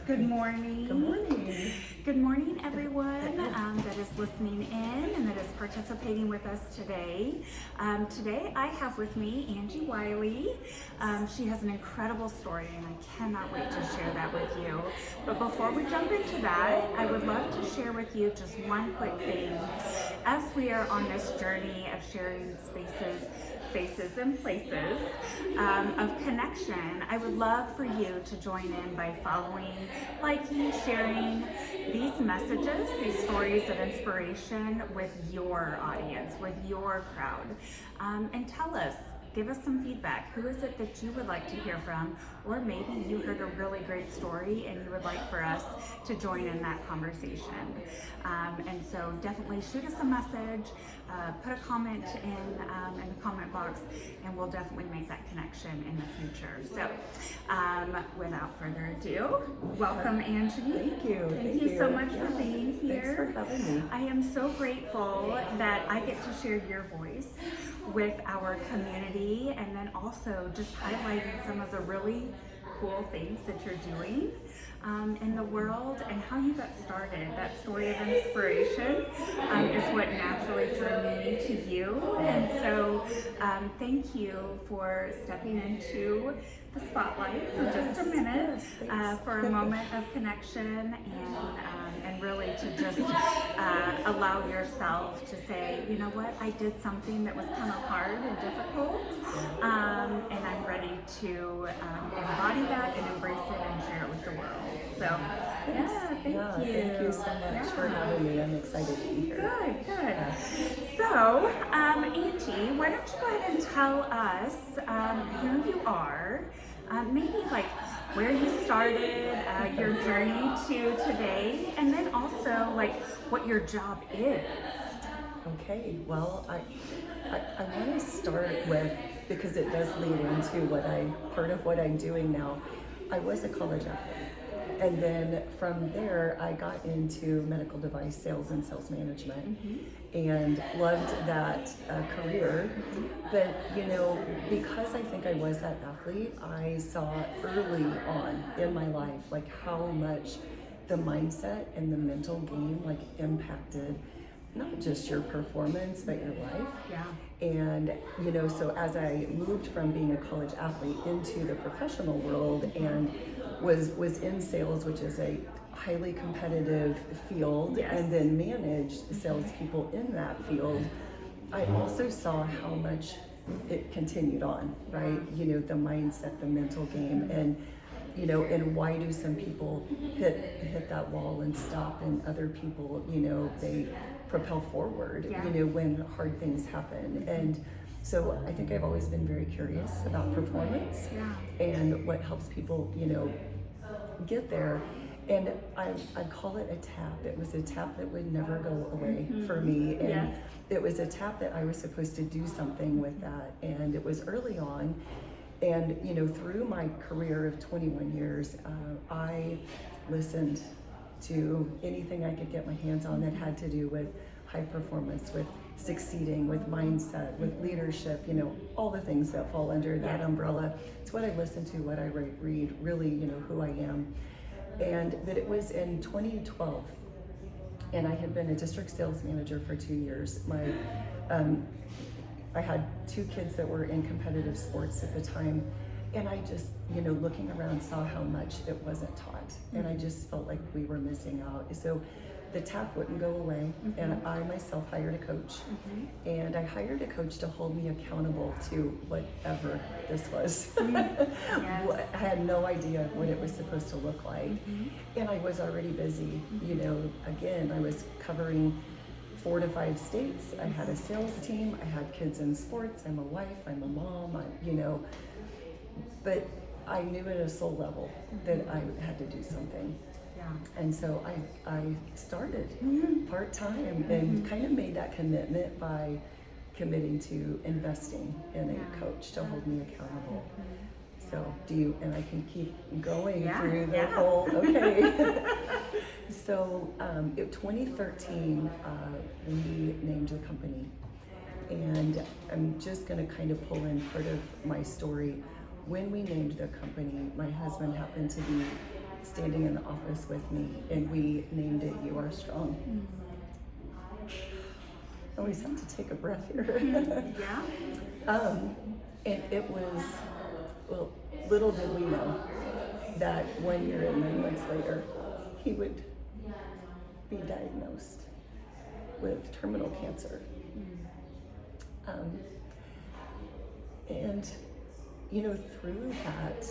Good morning. Good morning. Good morning, everyone that is listening in and that is participating with us today. Today I have with me Angie Wiley. She has an incredible story and I cannot wait to share that with you. But before we jump into that, I would love to share with you just one quick thing. As we are on this journey of sharing spaces and places of connection, I would love for you to join in by following, liking, sharing these messages, these stories of inspiration with your audience, with your crowd. And tell us, give us some feedback. Who is it that you would like to hear from? Or maybe you heard a really great story and you would like for us to join in that conversation. And so definitely shoot us a message, put a comment in the comment box, and we'll definitely make that connection in the future. So without further ado, welcome Angie. Thank you. Thank you so much for being here. Thanks for having me. I am so grateful that I get to share your voice with our community, and then also just highlighting some of the really cool things that you're doing in the world and how you got started. That story of inspiration is what naturally drew me to you. And so thank you for stepping into the spotlight for just a minute, for a moment of connection and really to just allow yourself to say, you know what, I did something that was kind of hard and difficult, and I'm ready to embody that and embrace it and share it with the world. So, thank you. Thank you so much for having me. I'm excited to be here. Good. So, Angie, why don't you go ahead and tell us who you are, maybe like where you started, your journey to today, and then also like what your job is. Okay, well, I want to start with, because it does lead into part of what I'm doing now. I was a college athlete. And then from there, I got into medical device sales and sales management, and loved that career. But, because I think I was that athlete, I saw early on in my life, like how much the mindset and the mental game impacted not just your performance, but your life. Yeah. And, so as I moved from being a college athlete into the professional world and was in sales, which is a highly competitive field, and then managed salespeople in that field, I also saw how much it continued on, right? The mindset, the mental game, and and why do some people hit that wall and stop, and other people, they propel forward, when hard things happen. And so I think I've always been very curious about performance and what helps people, get there. And I call it a tap. It was a tap that would never go away for me. And it was a tap that I was supposed to do something with that. And it was early on. And, through my career of 21 years, I listened to anything I could get my hands on that had to do with high performance, with succeeding, with mindset, with leadership, all the things that fall under that umbrella. It's what I listen to, what I read, really, who I am. And that it was in 2012, and I had been a district sales manager for 2 years. I had 2 kids that were in competitive sports at the time, and I just, looking around, saw how much it wasn't taught, and I just felt like we were missing out. So the tap wouldn't go away, and I myself hired a coach, and I hired a coach to hold me accountable to whatever this was. I had no idea what it was supposed to look like, and I was already busy. Again, I was covering 4 to 5 states. I had a sales team. I had kids in sports. I'm a wife. I'm a mom. But I knew at a soul level that I had to do something. And so I started part-time and kind of made that commitment by committing to investing in a coach to hold me accountable. So and I can keep going through the whole, So in 2013, we named the company. And I'm just gonna kind of pull in part of my story. When we named the company, my husband happened to be standing in the office with me, and we named it You Are Strong. I always have to take a breath here. Yeah. And it was, well, little did we know that 1 year and 9 months later, he would be diagnosed with terminal cancer. And, you know, through that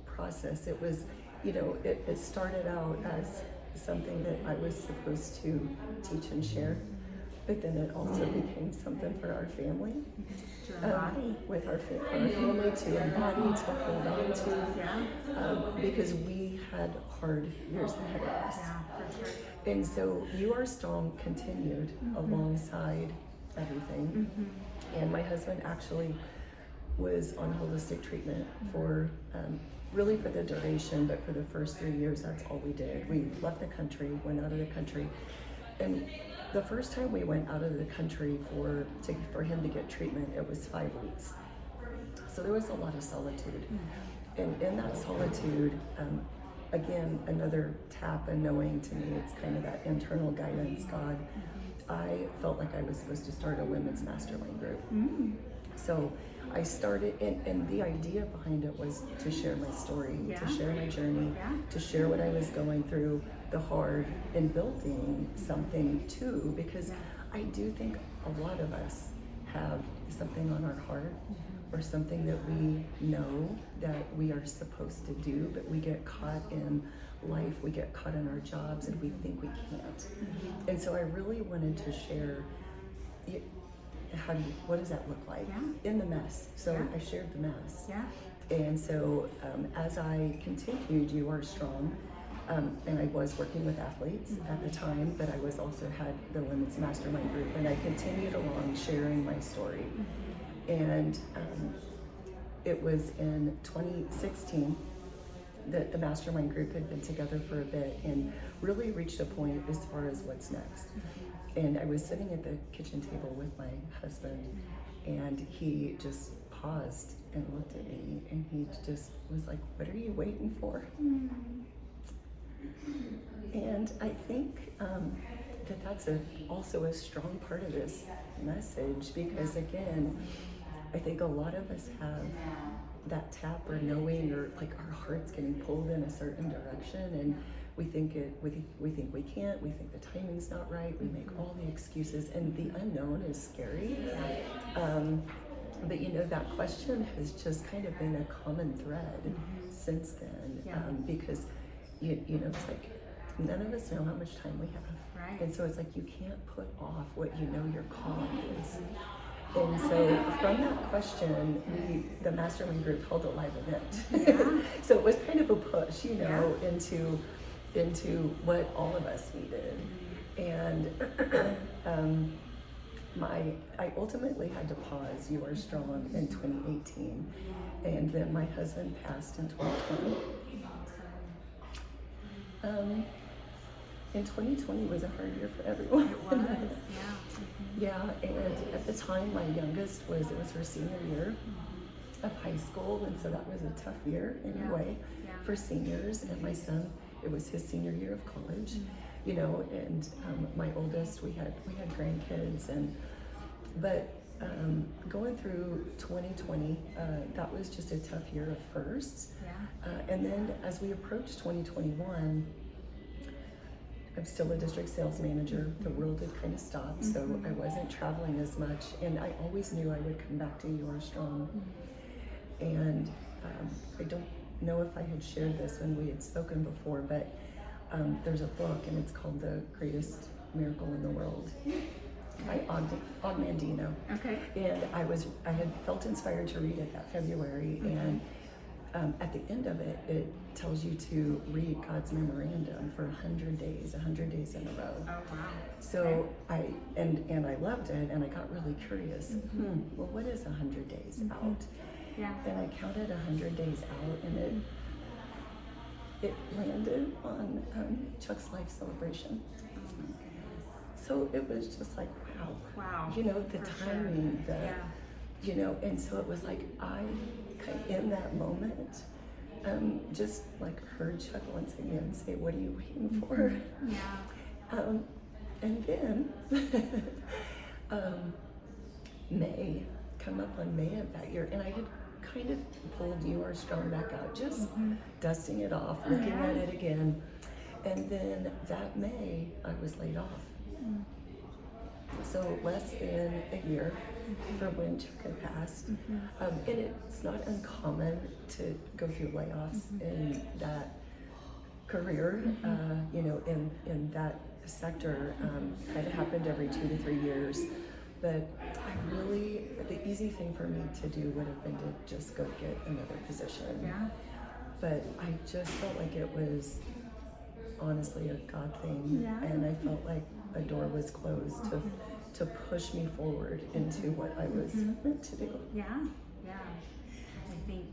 process, it was, you know, it started out as something that I was supposed to teach and share, but then it also became something for our family. With our family to embody, to hold on to, because we had hard years ahead of us. And so You Are Strong continued alongside everything. And my husband actually was on holistic treatment for really for the duration, but for the first 3 years, that's all we did. We left the country, went out of the country, and the first time we went out of the country for him to get treatment, it was 5 weeks. So there was a lot of solitude. And in that solitude, again, another tap and knowing to me, it's kind of that internal guidance, God. I felt like I was supposed to start a women's mastermind group. So I started, and the idea behind it was to share my story, to share my journey, to share what I was going through, the hard, and building something too, because I do think a lot of us have something on our heart or something that we know that we are supposed to do, but we get caught in life, we get caught in our jobs, and we think we can't. And so I really wanted to share what does that look like in the mess. So I shared the mess. And so as I continued You Are Strong, and I was working with athletes at the time, but I was also had the women's mastermind group, and I continued along sharing my story. And it was in 2016 that the mastermind group had been together for a bit and really reached a point as far as what's next. And I was sitting at the kitchen table with my husband, and he just paused and looked at me, and he just was like, "What are you waiting for?" And I think that that's also a strong part of this message, because again, I think a lot of us have that tap or knowing, or like our heart's getting pulled in a certain direction, and we think we can't, we think the timing's not right, we make all the excuses, and the unknown is scary. But you know, that question has just kind of been a common thread since then, because you know, it's like none of us know how much time we have, and so it's like you can't put off what you know your calling is. And so from that question, the mastermind group held a live event. So it was kind of a push, you know, into what all of us needed. And I ultimately had to pause You Are Strong in 2018, and then my husband passed in 2020. And 2020 was a hard year for everyone. It was, Yeah, and at the time, my youngest it was her senior year of high school, and so that was a tough year anyway for seniors. And my son, it was his senior year of college, you know. And my oldest, we had grandkids, but going through 2020, that was just a tough year of firsts. And then as we approached 2021. I'm still a district sales manager. The world had kind of stopped, so I wasn't traveling as much, and I always knew I would come back to You Are Strong. And I don't know if I had shared this when we had spoken before, but there's a book, and it's called The Greatest Miracle in the World by Og Mandino. Okay. And I had felt inspired to read it that February, and at the end of it, it tells you to read God's memorandum for 100 days in a row. Oh, wow. So I loved it, and I got really curious. Well, what is 100 days out? And I counted 100 days out, and it landed on Chuck's life celebration. So it was just like, wow. You know, the timing, you know, and so it was like in that moment, just like her chuckle once again and say, "What are you waiting for?" Yeah. And then May, come up on May of that year, and I had kind of pulled You Are Strong back out, just dusting it off, looking at it again. And then that May, I was laid off. So less than a year from when Chuck had passed. And it's not uncommon to go through layoffs in that career, you know, in that sector. Kind of happened every 2 to 3 years. But I really, the easy thing for me to do would have been to just go get another position. Yeah. But I just felt like it was honestly a God thing. Yeah. And I felt like a door was closed to push me forward into what I was meant to do. Yeah. Yeah. I think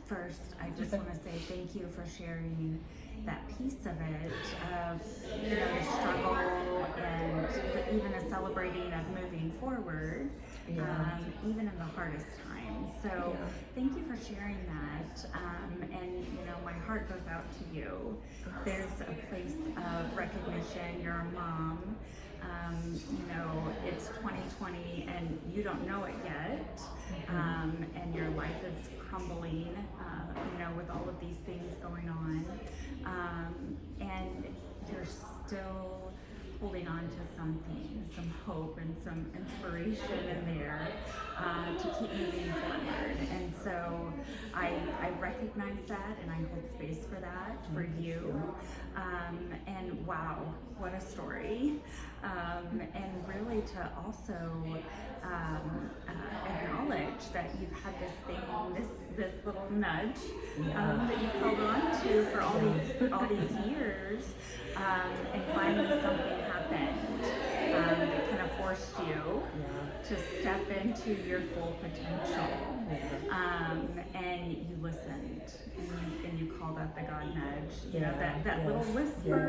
first, I just want to say thank you for sharing that piece of it, of, you know, the struggle and even a celebrating of moving forward, even in the hardest times. So thank you for sharing that. And, you know, my heart goes out to you. There's a place of recognition. You're a mom. You know, it's 2020 and you don't know it yet. And your life is crumbling, you know, with all of these things going on. And you're still holding on to something, some hope and some inspiration in there to keep moving forward. And so I recognize that and I hold space for that for you. And wow, what a story. And really to also acknowledge that you've had this thing, this little nudge that you've held on to for all these years, and finally something happened that kind of forced you to step into your full potential. And you listened and you called out the God nudge, you know, that little whisper,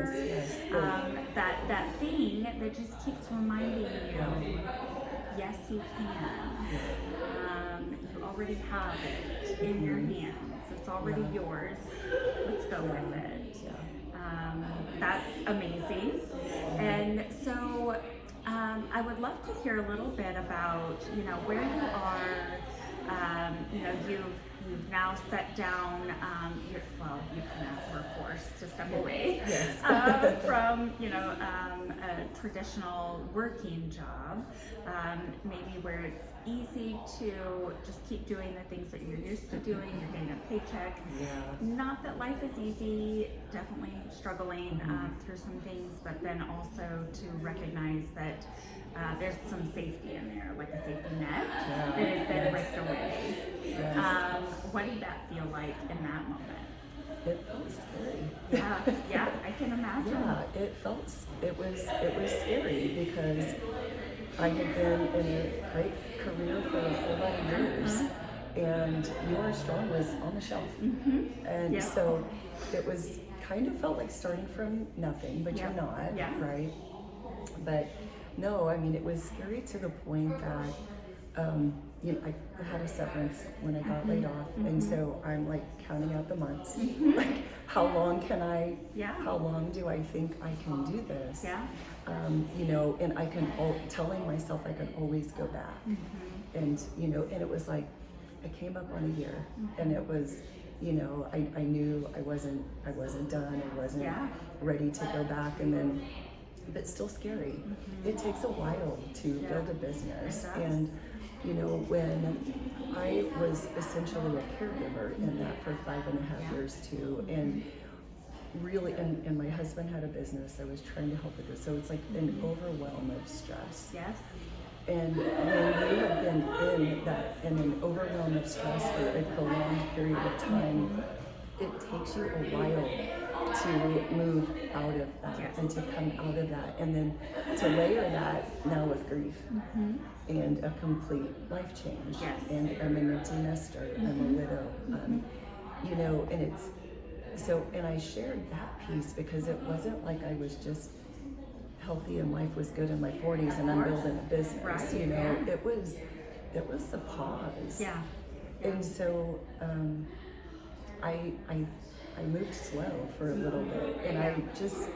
that thing that just keeps reminding you, yes, you can. You already have it in your hands. It's already yours. Let's go with it. That's amazing. And so I would love to hear a little bit about, you know, where you are. You know, you've now set down, you kind of were forced to step away from, you know, a traditional working job, maybe where it's easy to just keep doing the things that you're used to doing. You're getting a paycheck. Not that life is easy, definitely struggling through some things, but then also to recognize that there's some safety in there, like a safety net that is then ripped away. What did that feel like in that moment? It felt scary. Yeah, I can imagine. It was scary because I had been in a great career for a whole lot of years, and You Are Strong was on the shelf, and so it was kind of felt like starting from nothing, but you're not, right? But no, I mean, it was scary to the point that you know, I had a severance when I got laid off, and so I'm like counting out the months, like how long do I think I can do this? You know, and I can telling myself I can always go back, and you know, and it was like I came up on a year, and it was, you know, I knew I wasn't done, I wasn't ready to go back, and then. But still scary. It takes a while to build a business, and you know, when I was essentially a caregiver in that for 5.5 years too, and really, and my husband had a business. I was trying to help with it, so it's like an overwhelm of stress. And when you have been in an overwhelm of stress for a prolonged period of time, it takes you a while to move out of that and to come out of that, and then to layer that now with grief and a complete life change. And I'm an empty nester. I'm a widow. You know, and it's so. And I shared that piece because it wasn't like I was just healthy and life was good in my 40s and I'm building a business. You know, it was the pause. And so. I moved slow for a little bit, and I just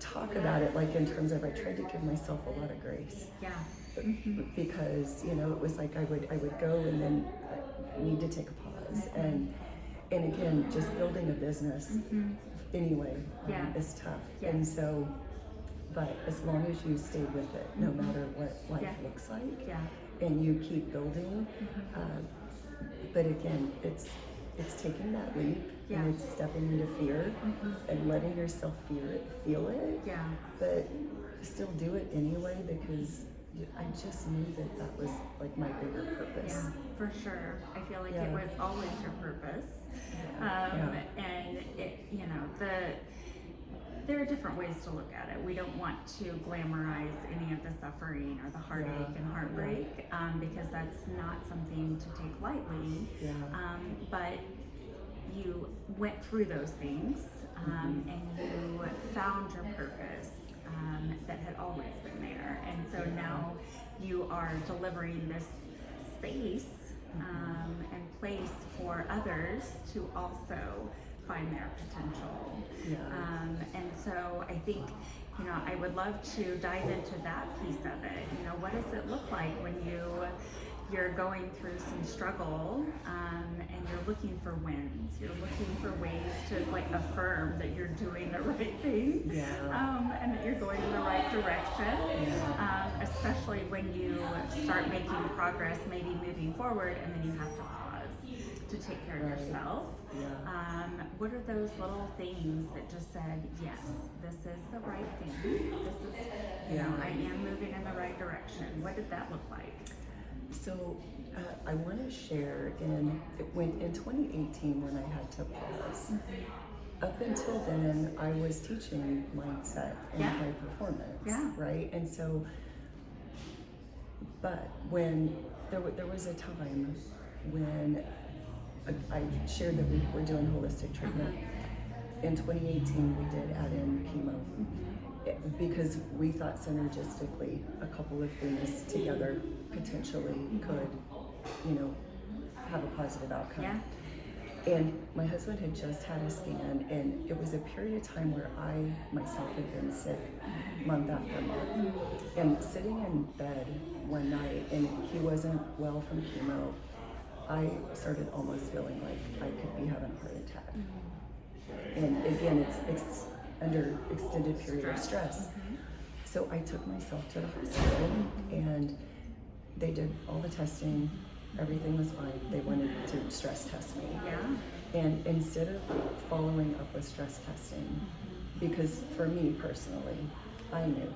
talk about it like in terms of I tried to give myself a lot of grace. Yeah. Because it was like I would go and then I need to take a pause, and again, just building a business anyway is tough. Yes. And so, but as long as you stay with it, no matter what life looks like, and you keep building, but again, it's taking that leap, and it's stepping into fear and letting yourself feel it, but still do it anyway, because I just knew that was like my bigger purpose. Yeah, for sure. I feel like it was always your purpose. And it, there are different ways to look at it. We don't want to glamorize any of the suffering or the heartache and heartbreak, because that's not something to take lightly. But you went through those things, and you found your purpose that had always been there. And so now you are delivering this space and place for others to also find their potential. And so I think, I would love to dive into that piece of it. What does it look like when you're going through some struggle, and you're looking for wins, you're looking for ways to affirm that you're doing the right thing, and that you're going in the right direction, especially when you start making progress, maybe moving forward, and then you have to pause to take care of yourself. What are those little things that just said, yes, this is the right thing, this is, I am moving in the right direction? What did that look like? So I want to share in 2018 when I had to pause. Up until then, I was teaching mindset and high performance, right? And so, but when there was a time when I shared that we were doing holistic treatment. In 2018, we did add in chemo because we thought synergistically a couple of things together potentially could, have a positive outcome. And my husband had just had a scan, and it was a period of time where I myself had been sick month after month. And sitting in bed one night, and he wasn't well from chemo, I started almost feeling like I could be having a heart attack. And again, it's under extended period of stress. So I took myself to the hospital, and they did all the testing. Everything was fine. They wanted to stress test me. And instead of following up with stress testing, because for me personally, I knew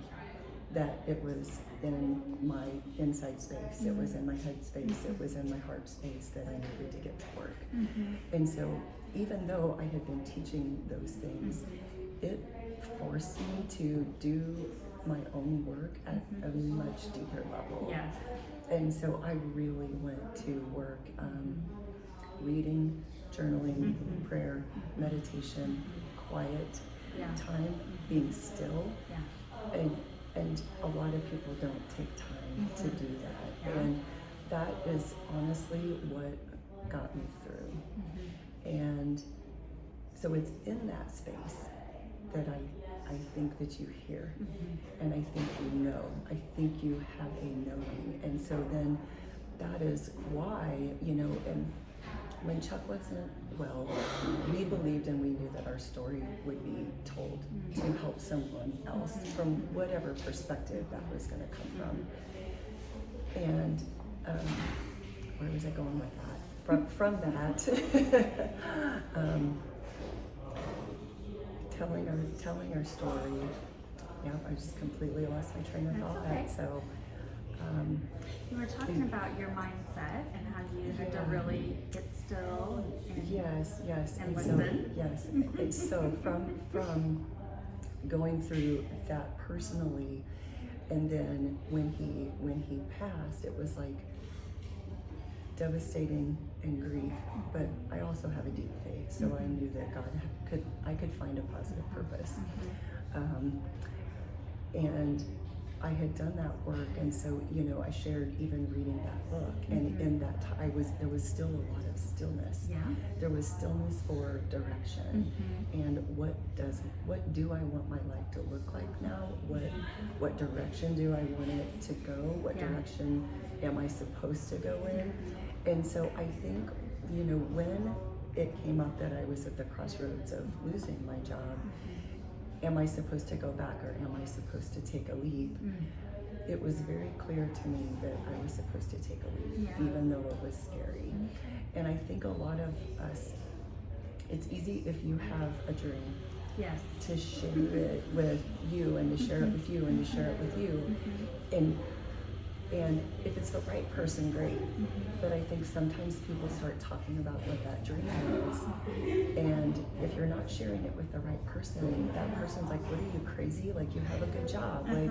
that it was in my inside space, it was in my head space, it was in my heart space that I needed to get to work. And so even though I had been teaching those things, it forced me to do my own work at a much deeper level. And so I really went to work reading, journaling, prayer, meditation, quiet time, being still. And a lot of people don't take time to do that. And that is honestly what got me through. And so it's in that space that I think that you hear, and I think you know. I think you have a knowing. And so then that is why, and when Chuck wasn't well, we believed and we knew that our story would be told to help someone else from whatever perspective that was going to come from. And where was I going with that? From that, telling our story. I just completely lost my train of thought. Okay. So you were talking about your mindset and how you had to really get still and yes and so, listen. yes and so from going through that personally, and then when he passed, it was like devastating and grief, but I also have a deep faith, so I knew that I could find a positive purpose. And I had done that work, and so I shared even reading that book, and in that there was still a lot of stillness. Yeah. There was stillness for direction, and what do I want my life to look like now? What direction do I want it to go? What direction am I supposed to go in? And so I think when it came up that I was at the crossroads of losing my job. Am I supposed to go back, or am I supposed to take a leap? It was very clear to me that I was supposed to take a leap, even though it was scary. And I think a lot of us, it's easy if you have a dream to share it with you, and to share it with you, and to share it with you. And if it's the right person, great. But I think sometimes people start talking about what that dream is. And if you're not sharing it with the right person, that person's like, what are you, crazy? Like, you have a good job. Like,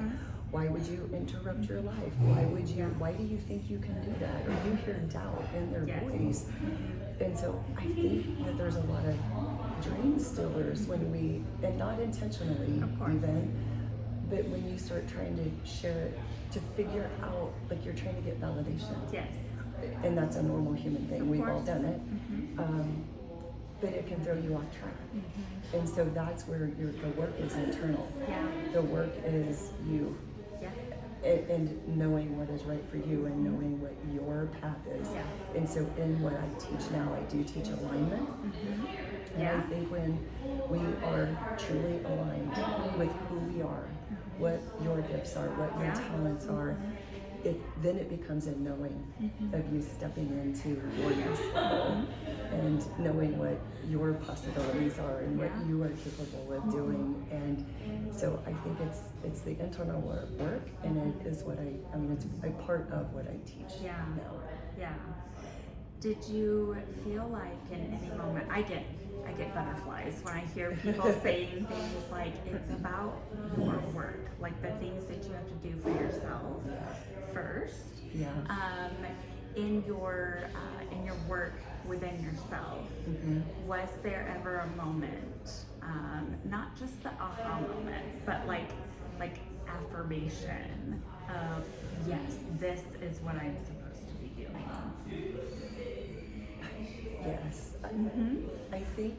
why would you interrupt your life? Why do you think you can do that? Or you hear doubt in their voice. And so I think that there's a lot of dream stillers when and not intentionally even, but when you start trying to share it, to figure out, like, you're trying to get validation. And that's a normal human thing. We've all done it. But it can throw you off track. And so that's where the work is internal. The work is you. And knowing what is right for you, and knowing what your path is. And so in what I teach now, I do teach alignment. And I think when we are truly aligned with who we are, what your gifts are, what your talents are, then it becomes a knowing of you stepping into your next level, and knowing what your possibilities are, and what you are capable of doing. And so I think it's the internal work, and it is it's a part of what I teach now. Did you feel like in any moment, I get butterflies when I hear people saying things like it's about your work, like the things that you have to do for yourself first. In your work within yourself, was there ever a moment, not just the aha moment, but like affirmation of, yes, this is what I'm supposed to be doing? Yes. I think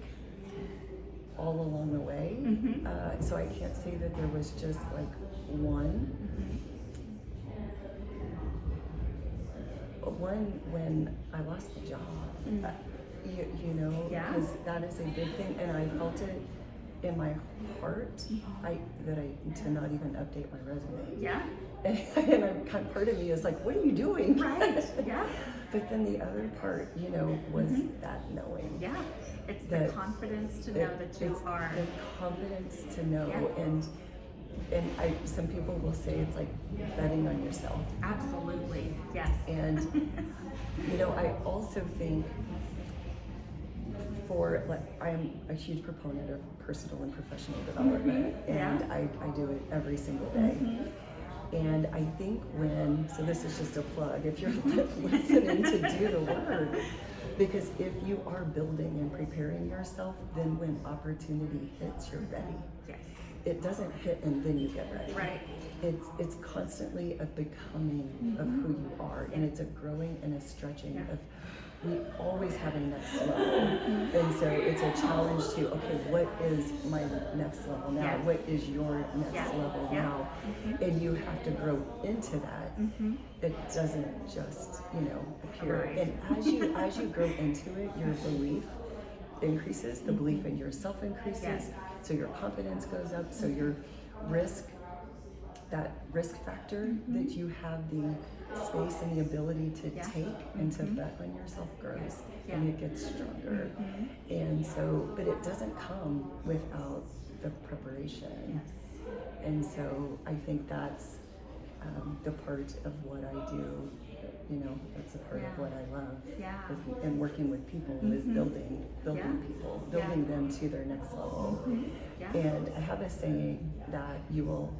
all along the way. So I can't say that there was just like one. One when I lost my job, because that is a big thing, and I felt it in my heart. To not even update my resume. And part of me is like, what are you doing? But then the other part, was that knowing. It's the confidence to know that you are. The confidence to know, and some people will say it's like betting on yourself. Absolutely, yes. And I also think I'm a huge proponent of personal and professional development, and I do it every single day. And I think so this is just a plug, if you're listening, to do the work, because if you are building and preparing yourself, then when opportunity hits, you're ready. It doesn't hit and then you get ready. It's constantly a becoming of who you are, and it's a growing and a stretching of, we always have a next level. And so it's a challenge to, okay, what is my next level now? What is your next level now? And you have to grow into that. It doesn't just, appear. And as you grow into it, your belief increases, the belief in yourself increases, so your confidence goes up, so your that risk factor that you have the space and the ability to take and to bet on yourself grows, and it gets stronger. And so, but it doesn't come without the preparation. And so I think that's the part of what I do. That's a part of what I love. And working with people is building people, building them to their next level. And I have a saying that you will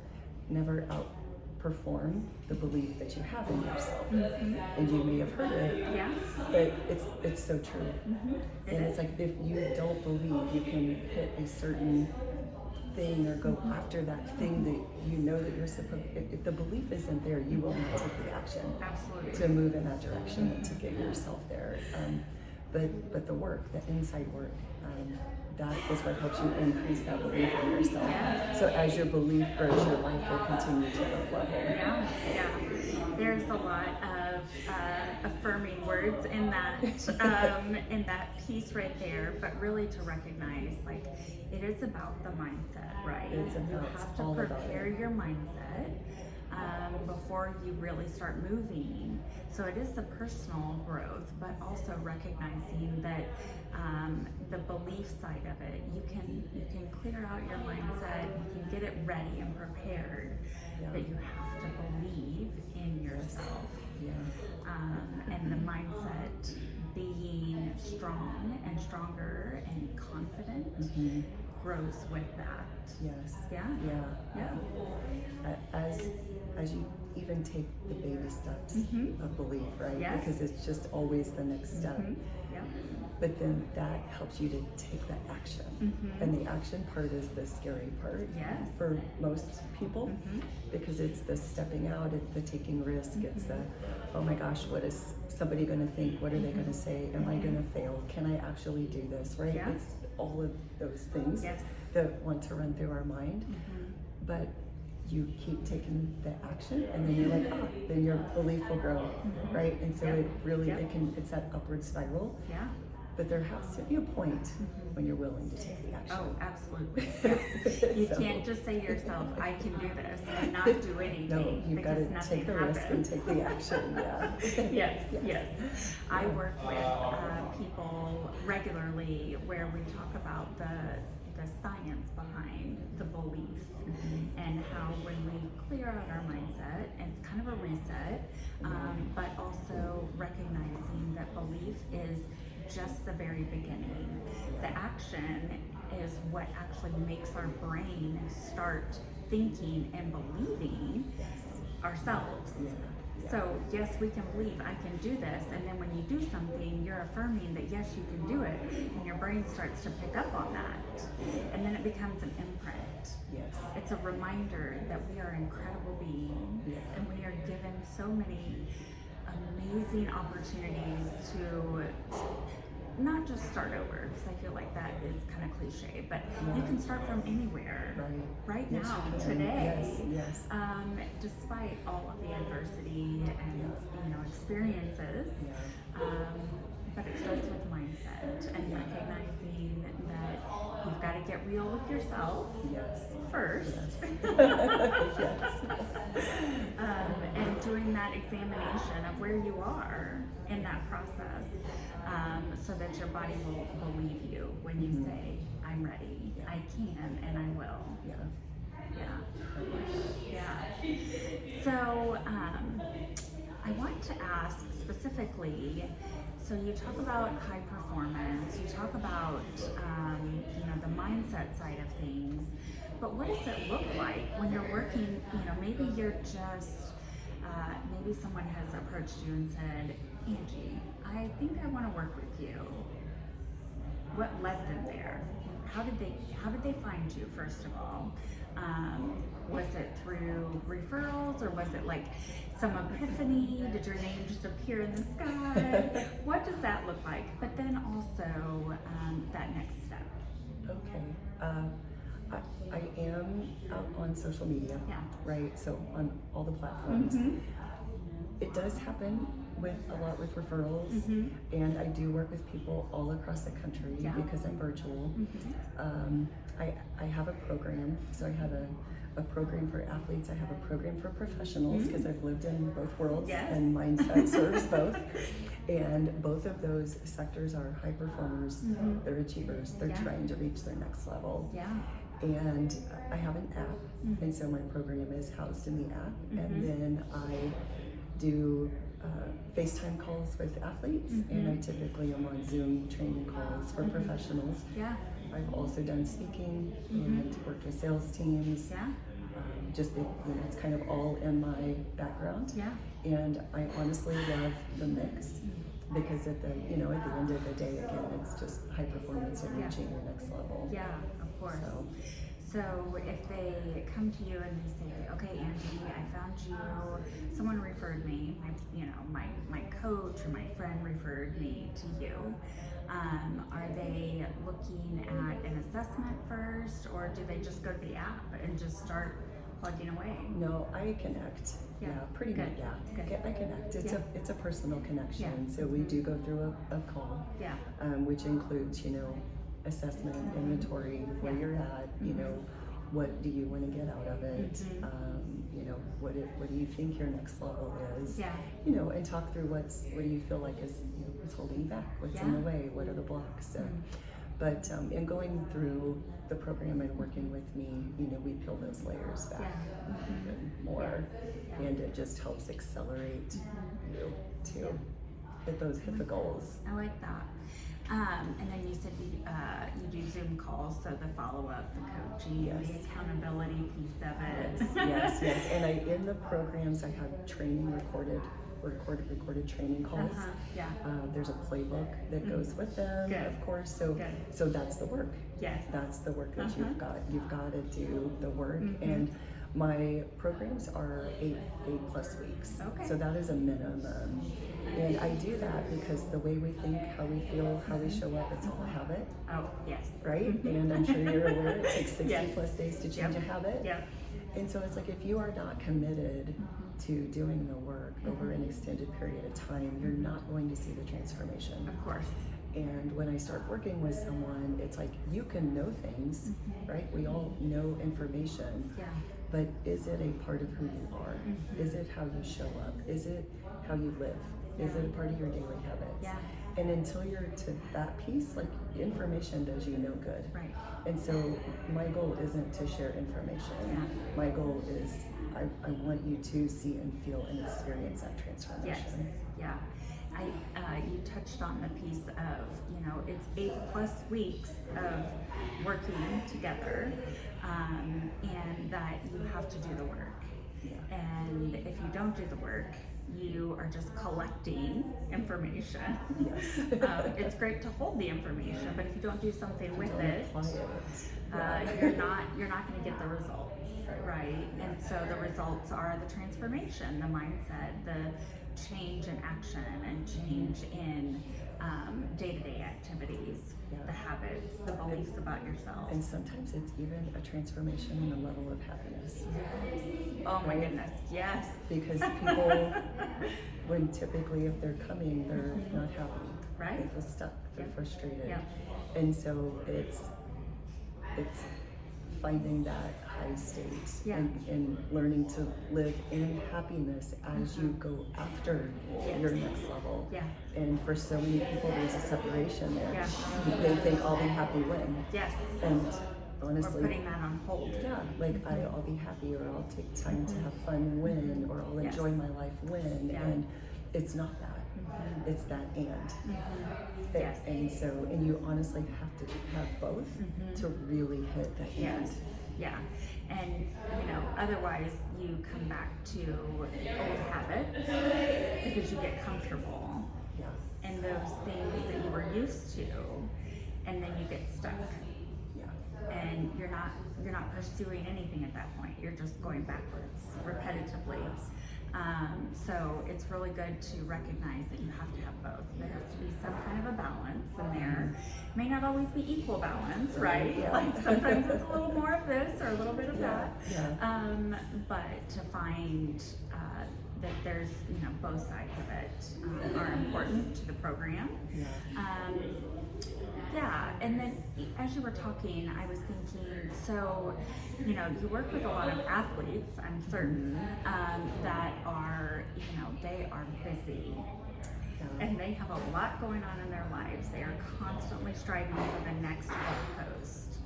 never outperform the belief that you have in yourself. And you may have heard it, but it's so true. And it's like, if you don't believe you can hit a certain thing or go after that thing that you know that you're supposed. If the belief isn't there, you will not take the action. Absolutely. To move in that direction and to get yourself there. But the work, the inside work, that is what helps you increase that belief in yourself. Yes. So as your belief grows, your life will continue to up level. Yeah, yeah. There's a lot of affirming words in that piece right there, but really to recognize, like, it is about the mindset, right? It's You about, have it's to all about prepare it. your mindset before you really start moving. So it is the personal growth, but also recognizing that the belief side of it, you can clear out your mindset, you can get it ready and prepared, Yeah. but you have to believe in yourself. Yeah. And the mindset being strong and stronger and confident grows with that. Yes. Yeah. Yeah. As you even take the baby steps of belief, right? Yes. Because it's just always the next step. Yep. But then that helps you to take the action. And the action part is the scary part Yes. for most people, because it's the stepping out, it's the taking risk, it's the, oh my gosh, what is somebody going to think? What are they going to say? Am I going to fail? Can I actually do this? Right? Yeah. It's all of those things Yes. that want to run through our mind. But you keep taking the action, and then you're like, then your belief will grow, right? And so it really, it's that upward spiral. Yeah. But there has to be a point when you're willing to take the action. Oh, absolutely. Yes. You can't just say to yourself, I can do this, and not do anything. No, you've got because to nothing take the risk and happens. take the action. Yeah. Yes. I work with people regularly where we talk about the science behind the belief and how when we clear out our mindset, and it's kind of a reset, but also recognizing that belief is just the very beginning. The action is what actually makes our brain start thinking and believing ourselves. So yes, we can believe I can do this, and then when you do something, you're affirming that yes, you can do it, and your brain starts to pick up on that, and then it becomes an imprint. Yes. It's a reminder that we are incredible beings, and we are given so many amazing opportunities to not just start over, because I feel like that is kind of cliche, but you can start from anywhere, right Yes, now, you can. today, Yes. despite all of the adversity and experiences. But it starts with mindset and recognizing that you've got to get real with yourself first. And doing that examination of where you are in that process, so that your body will believe you when you say, I'm ready, I can, and I will. So I want to ask specifically, so you talk about high performance, you talk about the mindset side of things, but what does it look like when you're working, maybe you're just, maybe someone has approached you and said, Angie, I think I want to work with you. What led them there? How did they find you, first of all? Was it through referrals, or was it like some epiphany? Did your name just appear in the sky? What does that look like? But then also that next step. Okay. I am out on social media, right? So on all the platforms. It does happen with a lot with referrals, and I do work with people all across the country because I'm virtual. I have a program, so I have a program for athletes, I have a program for professionals, because I've lived in both worlds, and mindset serves both. And both of those sectors are high performers, they're achievers, they're trying to reach their next level. And I have an app, and so my program is housed in the app, and then I do FaceTime calls with athletes, and I typically am on Zoom training calls for professionals. I've also done speaking and worked with sales teams. Just it's kind of all in my background. And I honestly love the mix, because at the end of the day, again, it's just high performance and reaching your next level. Of course. So if they come to you and they say, okay, Angie, I found you, someone referred me, my coach or my friend referred me to you. Are they looking at an assessment first, or do they just go to the app and just start plugging away? No, I connect. Yeah, pretty good. much. Yeah, Good. I connect. It's a personal connection. Yeah. So we do go through a call, Yeah. Which includes assessment, inventory, where you're at. What do you want to get out of it? What do you think your next level is? Yeah. And talk through what do you feel like is what's holding you back? What's in the way? What are the blocks? But in going through the program and working with me, we peel those layers back even more, and it just helps accelerate you to hit the goals. I like that. And then you said you do Zoom calls, so the follow-up, the coaching, the accountability piece of it. Yes. And in the programs I have training recorded training calls. There's a playbook that goes with them, of course. So that's the work. Yes. That's the work that you've got. You've got to do the work. And my programs are 8+ weeks. Okay. So that is a minimum. And I do that because the way we think, how we feel, how we show up, it's all a habit. Oh, yes. Right? And I'm sure you're aware it takes 60+ days to change a habit. Yeah. And so it's like, if you are not committed to doing the work over an extended period of time, you're not going to see the transformation. Of course. And when I start working with someone, it's like, you can know things, right? We all know information. Yeah. But is it a part of who you are? Is it how you show up? Is it how you live? Is it a part of your daily habits? Yeah. And until you're to that piece, like, information does you no good. Right. And so my goal isn't to share information. Yeah. My goal is I want you to see and feel and experience that transformation. Yes. Yeah. You touched on the piece of, it's 8+ weeks of working together, and that you have to do the work. Yeah. And if you don't do the work, you are just collecting information. Yes. It's great to hold the information, but if you don't do something with it, Yeah. you're not going to get the results, right? And so the results are the transformation, the mindset, the change in action, and change in day-to-day activities, the habits, the beliefs about yourself. And sometimes it's even a transformation in the level of happiness. Yes. Oh my goodness, yes. Because people, when typically if they're coming, they're not happy. Right. They feel stuck, they're frustrated. Yeah. And so it's finding that high state and learning to live in happiness as you go after your next level. Yeah. And for so many people, there's a separation there. Yeah. They think I'll be happy when. Yes. And honestly, Or putting that on hold. yeah, like I'll be happy, or I'll take time to have fun when, or I'll enjoy my life when. Yeah. And it's not that. It's that and. Yes. And so, and you honestly have to have both to really hit the and. Yes. Yeah. And, otherwise you come back to old habits because you get comfortable in those things that you were used to, and then you get stuck. Yeah. And you're not pursuing anything at that point. You're just going backwards repetitively. So it's really good to recognize that you have to have both. There has to be some kind of a balance in there. It may not always be equal balance, right? Yeah. Like sometimes it's a little more of this or a little bit of that. Yeah. But to find that there's, both sides of it are important to the program. Yeah. And then as you were talking, I was thinking, so, you work with a lot of athletes, I'm certain, that are, they are busy. And they have a lot going on in their lives. They are constantly striving for the next goalpost.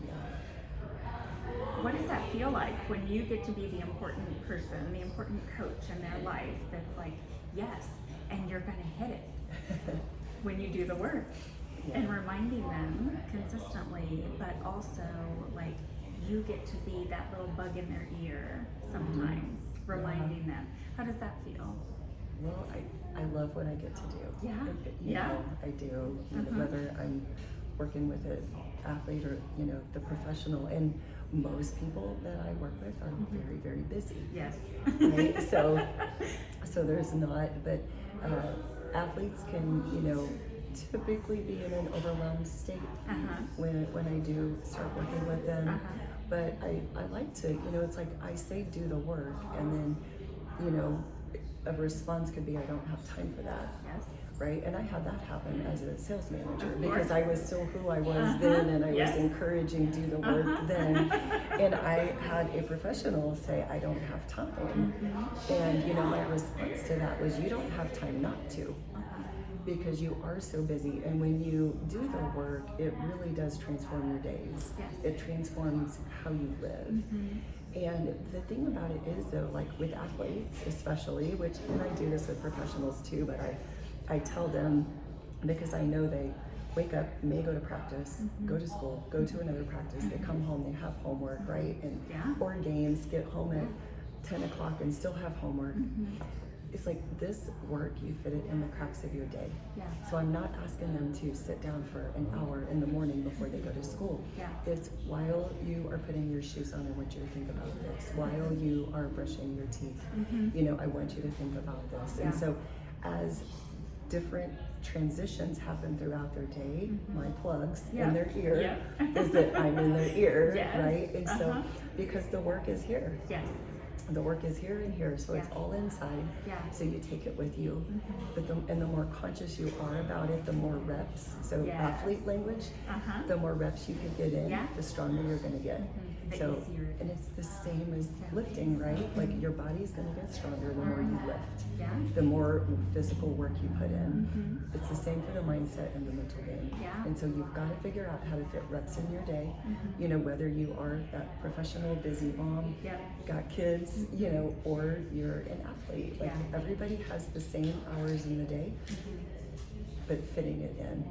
What does that feel like when you get to be the important person, the important coach in their life that's like, yes, and you're going to hit it when you do the work? And reminding them consistently, but also like you get to be that little bug in their ear sometimes, reminding them. How does that feel? Well, I love what I get to do. Yeah. I do. Whether I'm working with an athlete or, the professional. And most people that I work with are very, very busy. Yes. Right? So there's not, but athletes can, typically be in an overwhelmed state when I do start working with them. But I like to, it's like I say do the work, and then, a response could be I don't have time for that. Yes. Right? And I had that happen as a sales manager Of because course. I was still who I was then, and I Yes. was encouraging do the work then. And I had a professional say, I don't have time. And my response to that was, you don't have time not to, because you are so busy. And when you do the work, it really does transform your days. Yes. It transforms how you live. And the thing about it is, though, like with athletes especially, and I do this with professionals too, but I tell them, because I know they wake up, may go to practice, go to school, go to another practice, they come home, they have homework, right? And or games, get home at 10 o'clock and still have homework. It's like this work, you fit it in the cracks of your day. Yeah. So I'm not asking them to sit down for an hour in the morning before they go to school. Yeah. It's while you are putting your shoes on, I want you to think about this. While you are brushing your teeth, I want you to think about this. And so as different transitions happen throughout their day, my plugs in their ear is that I'm in their ear, right? And so because the work is here. Yes. The work is here and here, so it's all inside. So you take it with you, but the more conscious you are about it, the more reps. So athlete language, the more reps you can get in, the stronger you're going to get. So, and it's the same as lifting, right? Like your body's going to get stronger the more you lift, the more physical work you put in. It's the same for the mindset and the mental game. And so you've got to figure out how to fit reps in your day. Whether you are that professional busy mom, got kids, or you're an athlete. Like everybody has the same hours in the day, but fitting it in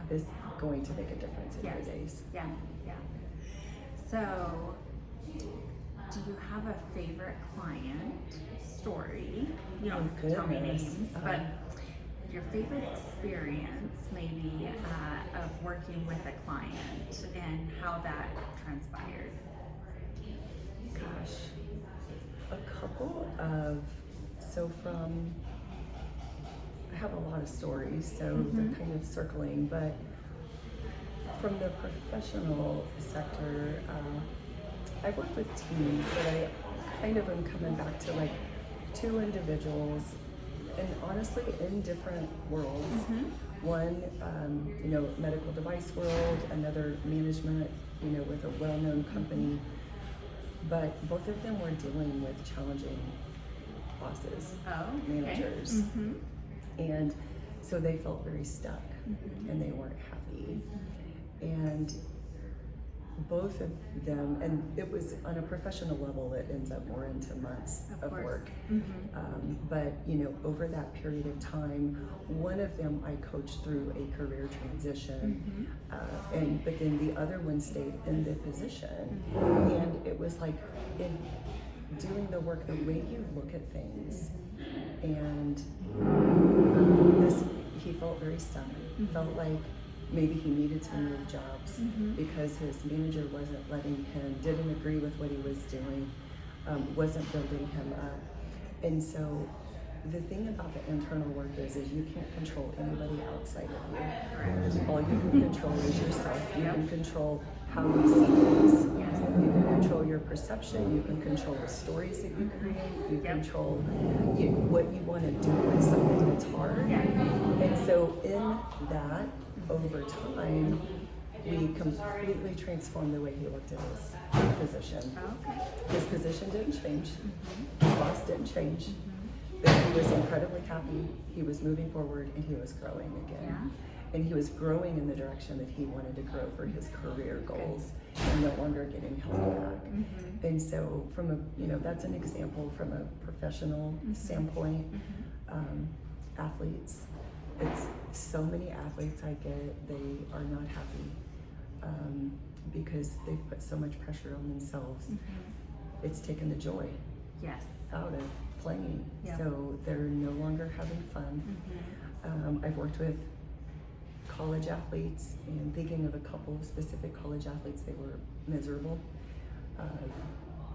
is going to make a difference in your days. So, do you have a favorite client story? You don't have to tell me names, but your favorite experience maybe of working with a client and how that transpired? Gosh, a couple of, I have a lot of stories, so they're kind of circling, but from the professional sector, I've worked with teams, but I kind of am coming back to like two individuals, and honestly in different worlds. One, medical device world, another management, with a well-known company, but both of them were dealing with challenging bosses, managers, and so they felt very stuck and they weren't happy. And both of them, and it was on a professional level, it ends up more into months of work. But over that period of time, one of them I coached through a career transition, but then the other one stayed in the position. And it was like in doing the work, the way you look at things, and he felt very stuck. Felt like maybe he needed to move jobs because his manager wasn't letting him, didn't agree with what he was doing, wasn't building him up. And so the thing about the internal work is you can't control anybody outside of you. All you can control is yourself. You can control how you see things. You can control your perception. You can control the stories that you create. You control what you want to do with something that's hard. And so in that, over time, we completely transformed the way he looked at his position. His position didn't change. His boss didn't change. But he was incredibly happy. He was moving forward and he was growing again. And he was growing in the direction that he wanted to grow for his career goals and no longer getting held back. And so from that's an example from a professional standpoint. Athletes, it's so many athletes I get, they are not happy because they've put so much pressure on themselves. It's taken the joy out of playing. So they're no longer having fun. I've worked with college athletes, and thinking of a couple of specific college athletes, they were miserable.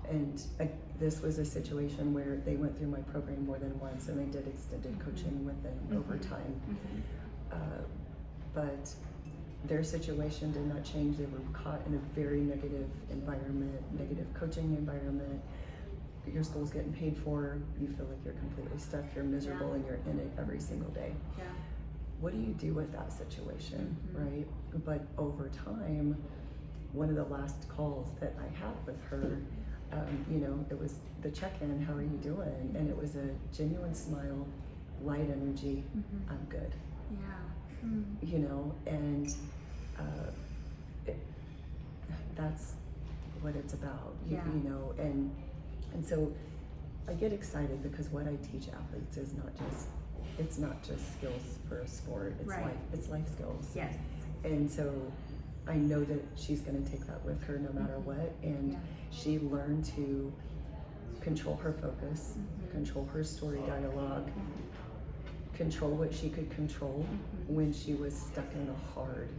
And this was a situation where they went through my program more than once, and I did extended coaching with them over time. But their situation did not change. They were caught in a very negative environment, negative coaching environment. Your school's getting paid for, you feel like you're completely stuck, you're miserable, and you're in it every single day. What do you do with that situation, right? But over time, one of the last calls that I had with her, you know, it was the check-in, how are you doing? And it was a genuine smile, light energy, I'm good. You know, and that's what it's about, you know, and so I get excited because what I teach athletes is it's not just skills for a sport, it's life skills. And so I know that she's going to take that with her no matter what, and she learned to control her focus, control her story dialogue, control what she could control when she was stuck in the hard.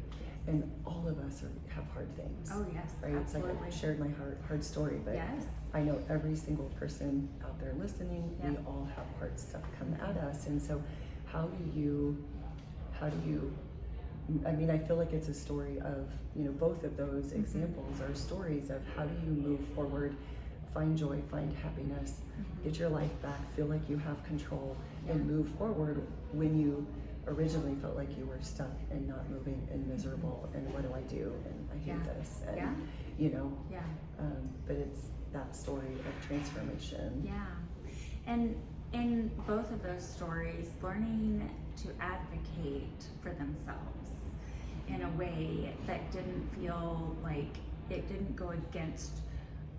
And all of us have hard things. Right? It's like I shared my hard story, but I know every single person out there listening, we all have hard stuff come at us. And so how do you, I mean, I feel like it's a story of, you know, both of those examples are stories of how do you move forward, find joy, find happiness, get your life back, feel like you have control, and move forward when you originally felt like you were stuck and not moving and miserable, and what do I do, and I hate this, and you know, but it's that story of transformation. And in both of those stories, learning to advocate for themselves in a way that didn't feel like it didn't go against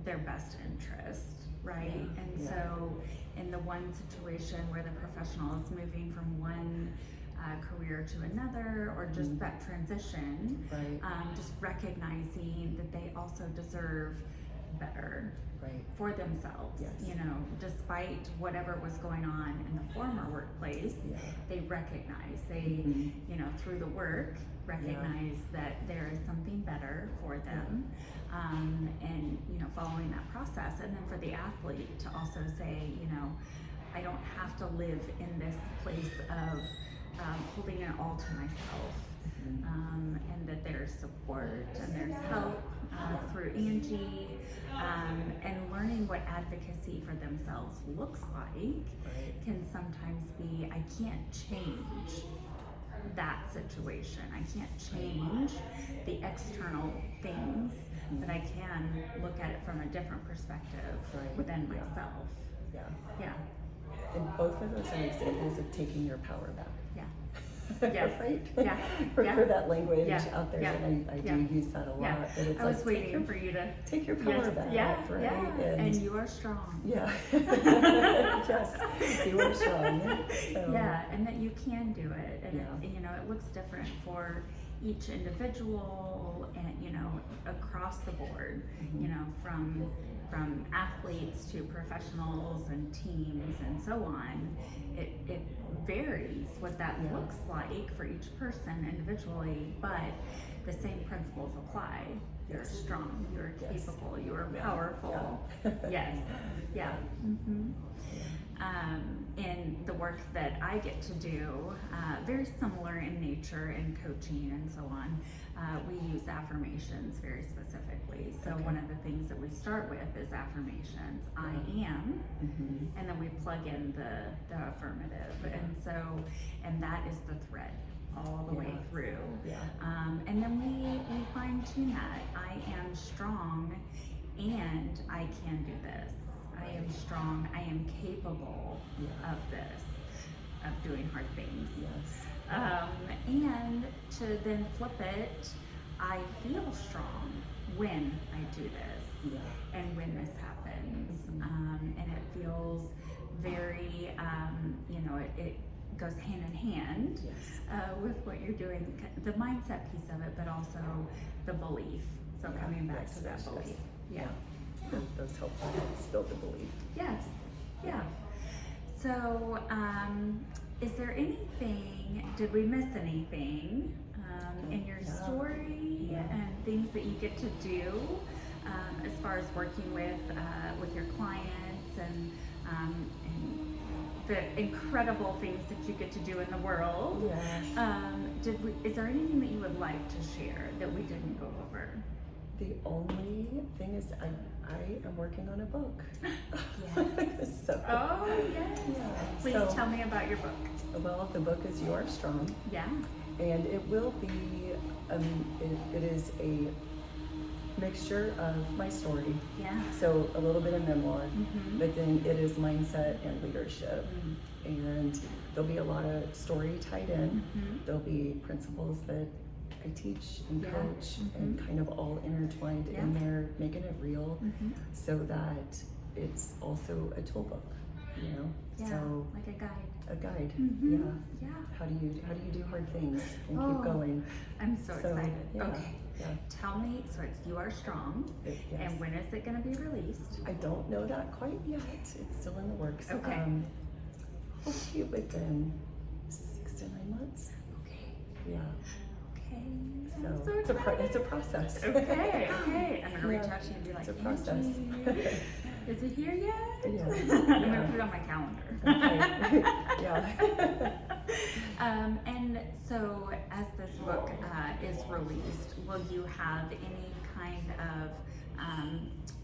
their best interest, right? And so in the one situation where the professional is moving from one career to another, or just that transition, just recognizing that they also deserve better for themselves, you know, despite whatever was going on in the former workplace, they recognize, you know, through the work, recognize that there is something better for them, and, you know, following that process. And then for the athlete to also say, you know, I don't have to live in this place of holding it all to myself, and that there's support and there's help through Angie, and learning what advocacy for themselves looks like can sometimes be, I can't change that situation, I can't change the external things, but I can look at it from a different perspective within myself. And both of those are examples of taking your power back. For that language out there, and I do use that a lot. But it's I was waiting for you to take your power back. And you are strong. Yes, you are strong. So. And that you can do it, and it, you know, it looks different for each individual, and you know, across the board, you know, from athletes to professionals and teams and so on. It varies what that looks like for each person individually, but the same principles apply. You're strong, you're capable, you're powerful. In the work that I get to do, very similar in nature in coaching and so on, we use affirmations very specifically. So one of the things that we start with is affirmations. I am, and then we plug in the affirmative. And that is the thread all the way through. And then we fine tune that. I am strong and I can do this. I am strong, I am capable of this, of doing hard things. And to then flip it, I feel strong when I do this, and when this happens. And it feels very, you know, it goes hand in hand with what you're doing, the mindset piece of it, but also the belief. So coming back to that belief. Those help build the belief. So, is there anything, did we miss anything and your story and things that you get to do as far as working with your clients and the incredible things that you get to do in the world. Yes. Is there anything that you would like to share that we didn't go over? The only thing is I am working on a book. Yes. So, oh, yes. Yeah. Please tell me about your book. Well, the book is You Are Strong. Yeah. And it will be, it is a mixture of my story. Yeah. So a little bit of memoir, but then it is mindset and leadership. And there'll be a lot of story tied in. There'll be principles that I teach and coach and kind of all intertwined in there, making it real so that it's also a tool book, you know? Yeah, so like a guide. a guide. Yeah. How do you do hard things and keep going? I'm so excited. Yeah, okay. Yeah. Tell me, so it's You Are Strong, Yes. and when is it going to be released? I don't know that quite yet. It's still in the works. Okay. Hopefully within 6 to 9 months. Okay. Yeah. Okay. So, I'm so it's excited. a process. Okay. Okay. I'm gonna reach out to you and be like, it's a process. Angie, is it here yet? Yeah. I'm gonna put it on my calendar. Okay. Yeah. And so, as this book is released, will you have any kind of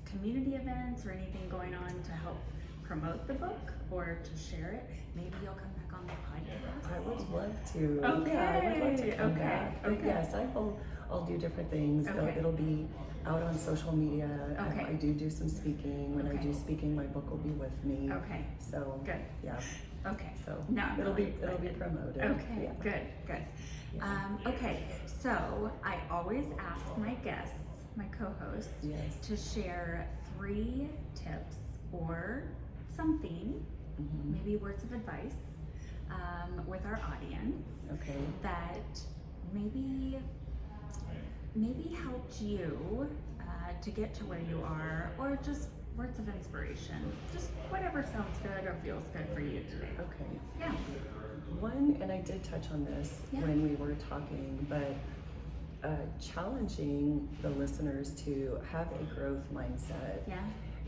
community events or anything going on to help promote the book or to share it? Maybe you'll come back on the podcast. I would love to. Okay. Yeah, I would love to come back. But Okay. yes, I'll do different things. Okay. It'll be out on social media. Okay. I do some speaking. When I Okay. do speaking, my book will be with me. Okay. So Good. yeah. Okay. So Now I'm it'll really be excited. promoted. Okay. Yeah. Good. Yeah. Okay. So I always ask my guests, my co-hosts, Yes. to share 3 tips or something, maybe words of advice, with our audience Okay. that maybe helped you to get to where you are, or just words of inspiration, just whatever sounds good or feels good for you today. Okay. Yeah. One, and I did touch on this when we were talking, but challenging the listeners to have a growth mindset. Yeah.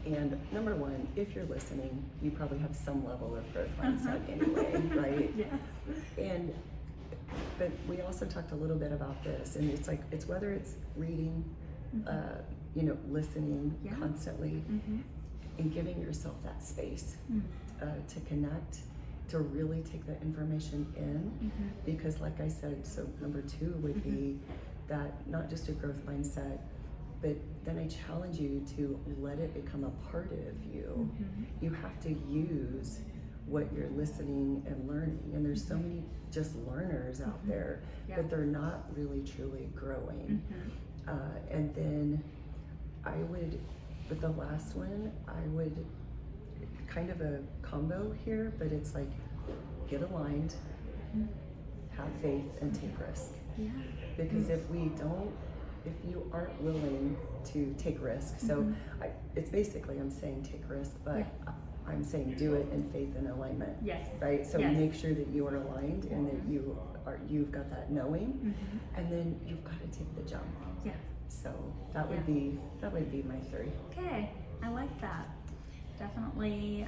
And number one, if you're listening, you probably have some level of growth mindset anyway, right? Yes. But we also talked a little bit about this, and it's whether it's reading, listening constantly, and giving yourself that space to connect, to really take the information in, because like I said, so number 2 would be that not just a growth mindset, but then I challenge you to let it become a part of you. You have to use what you're listening and learning, and there's so many just learners out there, but they're not really truly growing. And then with the last one, I would kind of a combo here, but it's like get aligned, have faith, and take risk. Yeah. Because if you aren't willing to take risk, so it's basically I'm saying take risk, but I'm saying do it in faith and alignment. Yes. Right. So Yes. make sure that you are aligned and that you've got that knowing, and then you've got to take the jump. Yeah. So that would be my 3. Okay, I like that. Definitely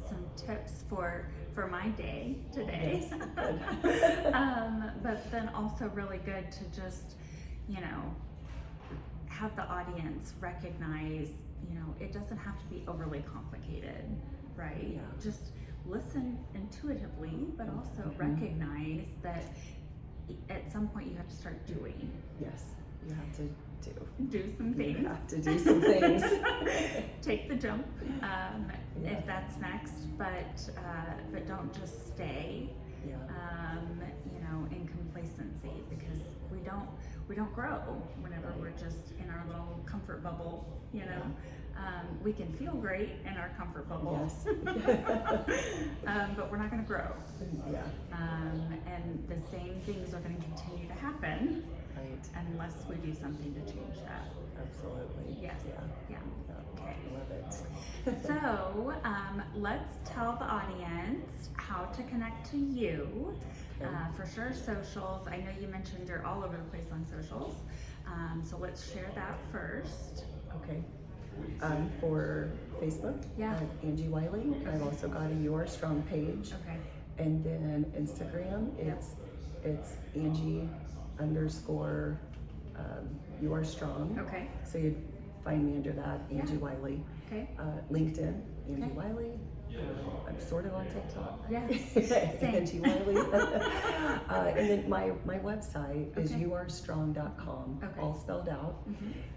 some tips for my day today. Yes, good. But then also really good to just, have the audience recognize, it doesn't have to be overly complicated, right? Yeah. Just listen intuitively, but also recognize that at some point you have to start doing. Yes, you have to Do some things. You have to do some things. Take the jump if that's next, but don't just stay in complacency, because we don't grow whenever we're just in our little comfort bubble. We can feel great in our comfort bubble, Yes. but we're not going to grow. Yeah. And the same things are going to continue to happen unless we do something to change that. Absolutely. Yes. Yeah. Okay. Love it. So So let's tell the audience how to connect to you. Okay. For sure, socials. I know you mentioned you're all over the place on socials. So let's share that first. Okay. For Facebook, Yeah. Angie Wiley. I've also got a You Are Strong page. Okay. And then Instagram, it's Angie _ You Are Strong. Okay. So you'd find me under that, Angie Wiley. Okay. LinkedIn, Angie Okay. Wiley. I'm sort of on TikTok. Yeah. Angie Wiley. And then my website is Okay. youarestrong.com, Okay. all spelled out.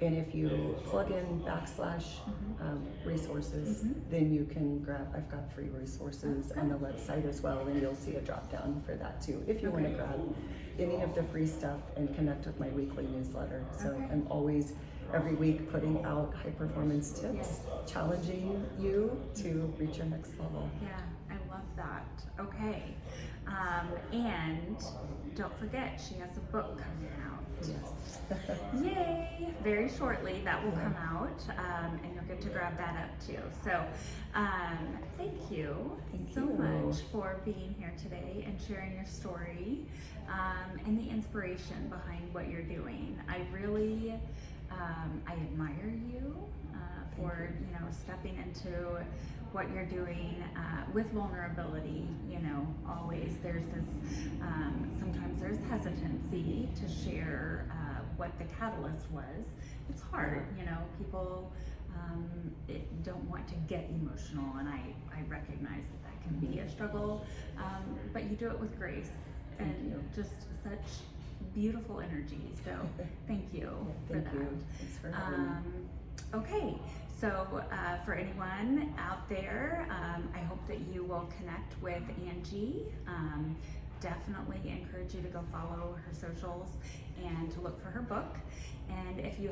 And if you plug in / resources, then you can grab, I've got free resources on the website as well, and you'll see a drop down for that too, if you want to grab any of the free stuff and connect with my weekly newsletter. So Okay. I'm always, every week, putting out high performance tips, Yes. challenging you to reach your next level. Yeah, I love that. Okay. And don't forget, she has a book coming out. Yes. Yay! Very shortly that will come out, and you'll get to grab that up too. So, thank you Thank so you. much for being here today and sharing your story, and the inspiration behind what you're doing. I really, I admire you for stepping into what you're doing with vulnerability. Always there's this, sometimes there's hesitancy to share what the catalyst was. It's hard, people don't want to get emotional, and I recognize that can be a struggle, but you do it with grace and just such beautiful energy. So thank you for Thank that. you. Thanks for having me. Okay, so for anyone out there, I hope that you will connect with Angie. Definitely encourage you to go follow her socials and to look for her book. And if you